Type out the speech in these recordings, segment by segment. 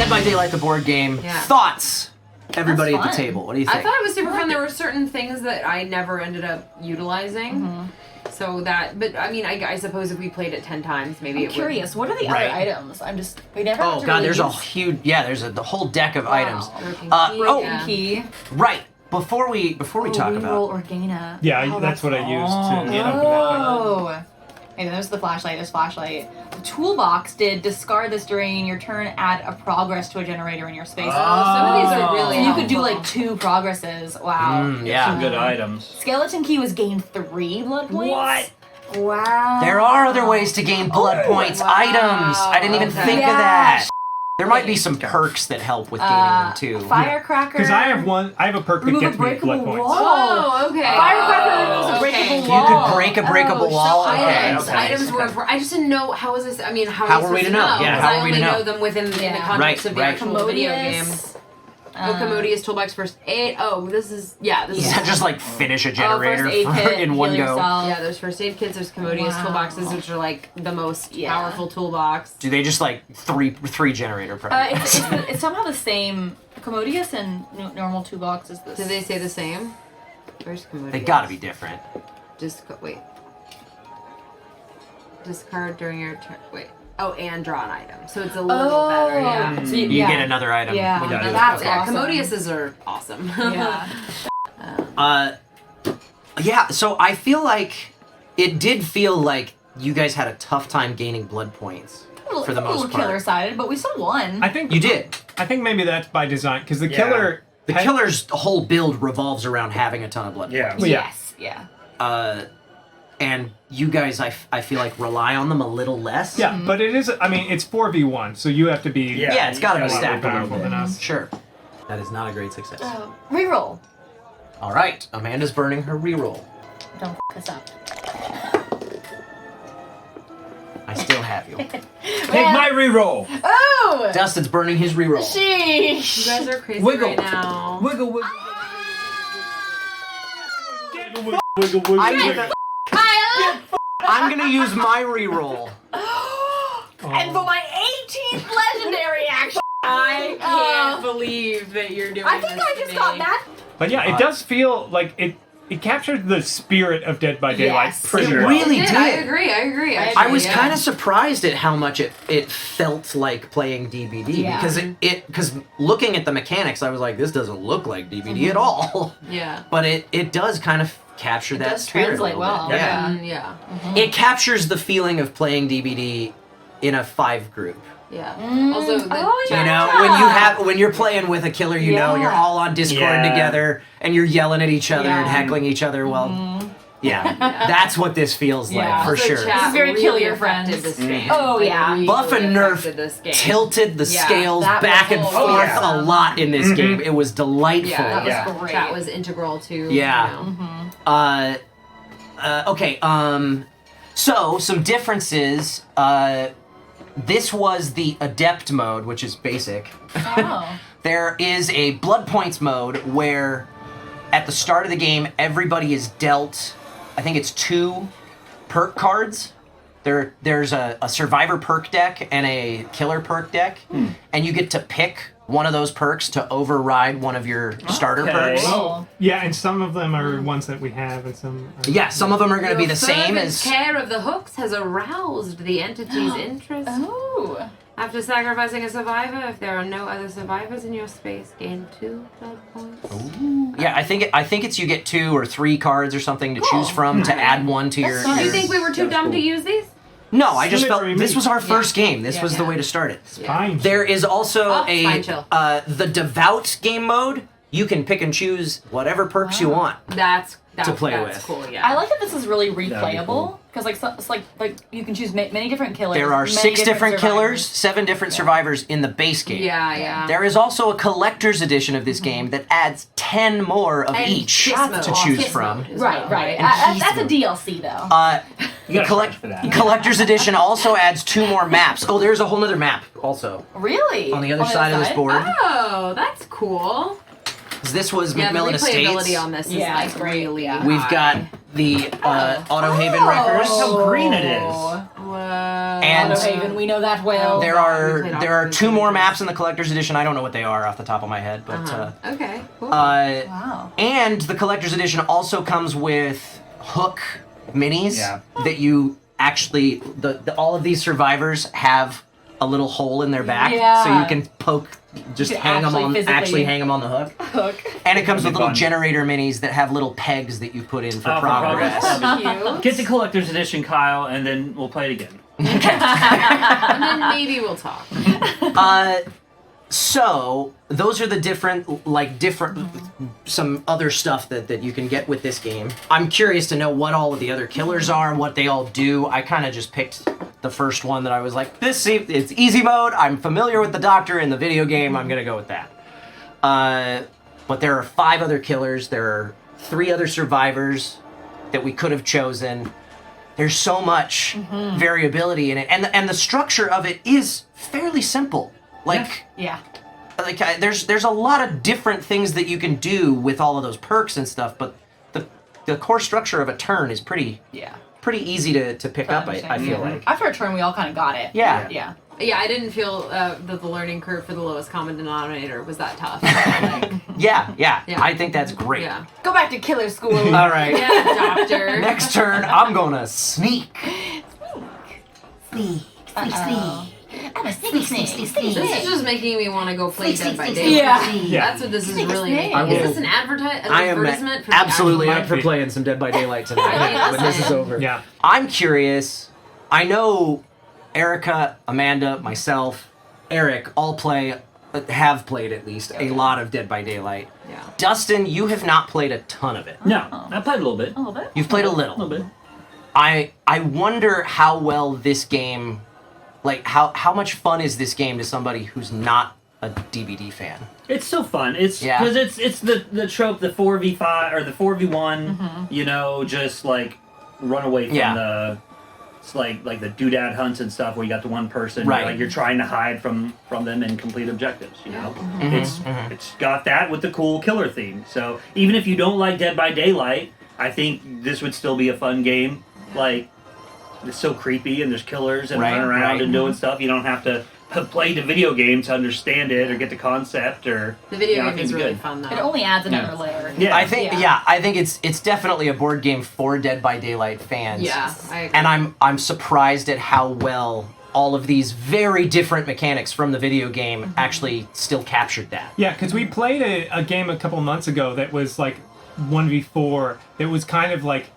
Dead by Daylight, the board game. Yeah. Thoughts? Everybody at the fun. table. What do you think? I thought it was super fun. There were certain things that I never ended up utilizing. So that, but I mean, I suppose if we played it 10 times, maybe I'm curious, what are the Right. other items? We never Oh had to god, really there's a use huge there's a whole deck of items. Broken Oh, yeah. key. right. Before we talk about Roll Organa. Yeah, Oh, that's what I used to. Oh. And there's the flashlight. There's flashlight. The toolbox did discard this during your turn. Add a progress to a generator in your space. Some of these are really So you could do helpful. like 2 progresses. Wow. yeah. Some good items. Skeleton key was gain 3 blood points. What? Wow. There are other ways to gain blood points. wow. Items. I didn't even Okay. think of Yeah. that. There might be some perks that help with gaining them too. Firecracker. Because I have a perk that Remove a gets me breakable blood points. wall. Oh, okay. Firecracker removes a breakable okay. wall. You could break a breakable wall. So Okay, items, okay. items were important. I just didn't know how is this. I mean, how How are are we supposed to know? Yeah, Because how I are we only to know? know them within in the Yeah. context of the Right. actual video game. Commodious toolbox first aid. Oh, this is Does that just like finish a generator first aid kit, in one heal go? yourself. yeah. There's first aid kits. There's commodious Wow. toolboxes, which are like the most Yeah. powerful toolbox. Do they just like three generator programs? It's somehow the same. Commodious and normal toolbox is this. Did they say the same? Where's commodious? They gotta be different. Wait. Discard during your turn. Wait. Oh, and draw an item. So it's a little better. Yeah. So You get another item. Yeah. when you do it. That's yeah. awesome. Commodiouses are awesome. Yeah. Yeah, so I feel like it did feel like you guys had a tough time gaining blood points for the a most little part. killer-sided, but we still won. I think You did. I think maybe that's by design because the killer. The killer's whole build revolves around having a ton of blood points. Well, yeah. Yes. Yeah. And you guys, I feel like, rely on them a little less. Yeah, but it is. I mean, it's 4v1, so you have to be. Yeah, it's gotta be a lot more stacked a little powerful bit. than us. Sure. That is not a great success. Reroll. All right, Amanda's burning her reroll. Don't f this up. I still have you. Take my reroll. Oh! Dustin's burning his reroll. Sheesh. You guys are crazy Wiggle. right now. Wiggle, wiggle. Wiggle, wiggle, wiggle. I'm gonna use my reroll. And for my 18th legendary action. I can't believe that you're doing I think I just got that. But yeah, it does feel like it captured the spirit of Dead by Daylight Yes. pretty It well. really I did. agree. I was yeah. kind of surprised at how much it felt like playing DBD Yeah. because looking at the mechanics, I was like, this doesn't look like DBD at all. Yeah. But it does kind of capture that does spirit translate a little well. bit. Yeah. Yeah. It captures the feeling of playing DBD in a 5 group. Yeah. Also, the You know, when you're playing with a killer, you know, you're all on Discord Yeah. together and you're yelling at each other and Yeah. heckling each other. Well, yeah, that's what this feels like Yeah. for Also, sure. chat This is very really kill your affected friends. This game. Oh, yeah. Really Buff and Nerf affected this game. tilted the Yeah, scales that back was and awesome. forth yeah. a lot in this game. It was delightful. Yeah, that was Yeah. great. Chat was integral to. Yeah. You know. Okay. So some differences. This was the adept mode, which is basic. Oh. There is a blood points mode where at the start of the game, everybody is dealt, I think it's 2 perk cards. There's a survivor perk deck and a killer perk deck, and you get to pick one of those perks to override one of your starter perks. Oh. Yeah, and some of them are ones that we have, and some. Yeah, some of them are going to be Your the same fervent as... care of the hooks has aroused the entity's interest. Oh. After sacrificing a survivor, if there are no other survivors in your space, gain 2 blood points. Yeah, I think it's you get 2 or 3 cards or something to choose from to add one to your... nice. Do you think we were too dumb to use these? No, I just felt Slippery this meat. was our first game. This Yeah. was the Yeah. way to start it. Fine. There is also Oh, fine, chill. the devout game mode. You can pick and choose whatever perks you want. That's To play that's with. cool. Yeah. I like that this is really That'd be replayable cool. because it's like you can choose many different killers. There are many 6 different killers, survivors. 7 different survivors in the base game. Yeah. There is also a collector's edition of this game that adds 10 more of And each kiss mode. to choose Kiss from. mode as Right, well, right. And That's a keys DLC though. The gotta charge for that. collector's edition also adds 2 more maps. Oh, there's a whole other map also Really? on the other side of this board. Oh, that's cool. This was Yeah, the Macmillan replayability Estates. on this is Yeah, like it's great, really yeah. We've got the Auto Haven Wreckers. How green it is. Whoa. And Haven, we know that well. there we played are Oxford 2 more Adventures. maps in the collector's edition. I don't know what they are off the top of my head, but Okay, cool. Wow. and the collector's edition also comes with hook minis Yeah. that you actually all of these survivors have a little hole in their back, Yeah. so you can poke, just You can hang them actually on, physically- actually hang them on the hook. Hook. And it comes with That'd be little fun. generator minis that have little pegs that you put in for Oh, for progress. progress. Cute. Get the collector's edition, Kyle, and then we'll play it again. And then maybe we'll talk. So those are the different some other stuff that you can get with this game. I'm curious to know what all of the other killers are, what they all do. I kind of just picked the first one that I was like, it's easy mode. I'm familiar with the doctor in the video game. I'm gonna go with that. But there are 5 other killers. There are 3 other survivors that we could have chosen. There's so much variability in it, and the structure of it is fairly simple. Yeah. There's a lot of different things that you can do with all of those perks and stuff, but the core structure of a turn is pretty easy to pick up. I feel like. After a turn, we all kind of got it. Yeah. Yeah. Yeah, I didn't feel that the learning curve for the lowest common denominator was that tough. Like, Yeah. Yeah. I think that's great. yeah. Go back to killer school. All right. Yeah, doctor. Next turn, I'm gonna sneak. I'm a sneaky. This is just making me want to go play Dead by Daylight. Yeah. That's what this is really making. I will- Is this an advertisement for the absolutely actual up for game? playing some Dead by Daylight tonight Yeah, when this is listen. over. Yeah. I'm curious. I know Erica, Amanda, myself, Eric all have played at least a lot of Dead by Daylight. Yeah. Dustin, you have not played a ton of it. No, I played a little bit. A little bit. You've played a A little little. bit. I wonder how well this game, like how much fun is this game to somebody who's not a DBD fan? It's so fun. It's Yeah. because it's the trope, the 4v5 or the 4v1. You know, just like run away from the. It's like the doodad hunts and stuff where you got the one person, Right. like you're trying to hide from them and complete objectives. You know, it's got that with the cool killer theme. So even if you don't like Dead by Daylight, I think this would still be a fun game. Like it's so creepy and there's killers and Right, running around right. and doing stuff. You don't have to play the video game to understand it or get the concept or The video you know, I game think is it's really good. fun though. It only adds another layer. Yeah. I think I think it's definitely a board game for Dead by Daylight fans. Yeah, I agree. And I'm surprised at how well all of these very different mechanics from the video game actually still captured that. Yeah, because we played a game a couple months ago that was like 1v4 that was kind of like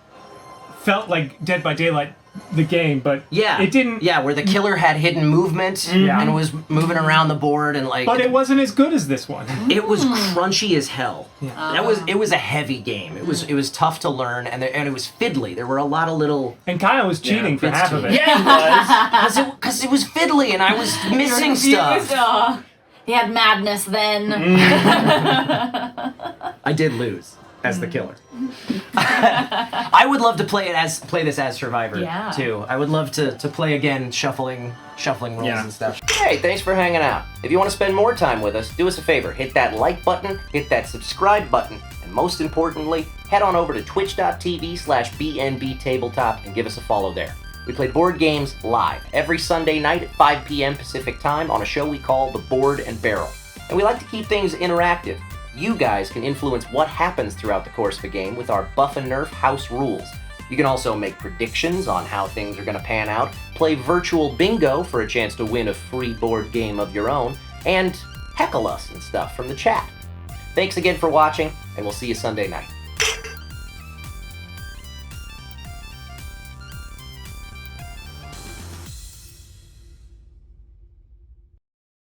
felt like Dead by Daylight the game, but Yeah. it didn't. Yeah, where the killer had hidden movement Yeah. and was moving around the board and like But it wasn't as good as this one. it was crunchy as hell. It was a heavy game. It was tough to learn and it was fiddly. There were a lot of little And Kyle was cheating for it's half of cheating. it. Yeah, it was. because it was fiddly and I was missing stuff. He had madness then. I did lose as the killer. I would love to play this as Survivor Yeah. too. I would love to play again, shuffling roles Yeah. and stuff. Hey, thanks for hanging out. If you want to spend more time with us, do us a favor, hit that like button, hit that subscribe button, and most importantly, head on over to twitch.tv/BNB Tabletop and give us a follow there. We play board games live every Sunday night at 5 p.m. Pacific Time on a show we call The Board and Barrel. And we like to keep things interactive. You guys can influence what happens throughout the course of a game with our Buff and Nerf house rules. You can also make predictions on how things are going to pan out, play virtual bingo for a chance to win a free board game of your own, and heckle us and stuff from the chat. Thanks again for watching, and we'll see you Sunday night.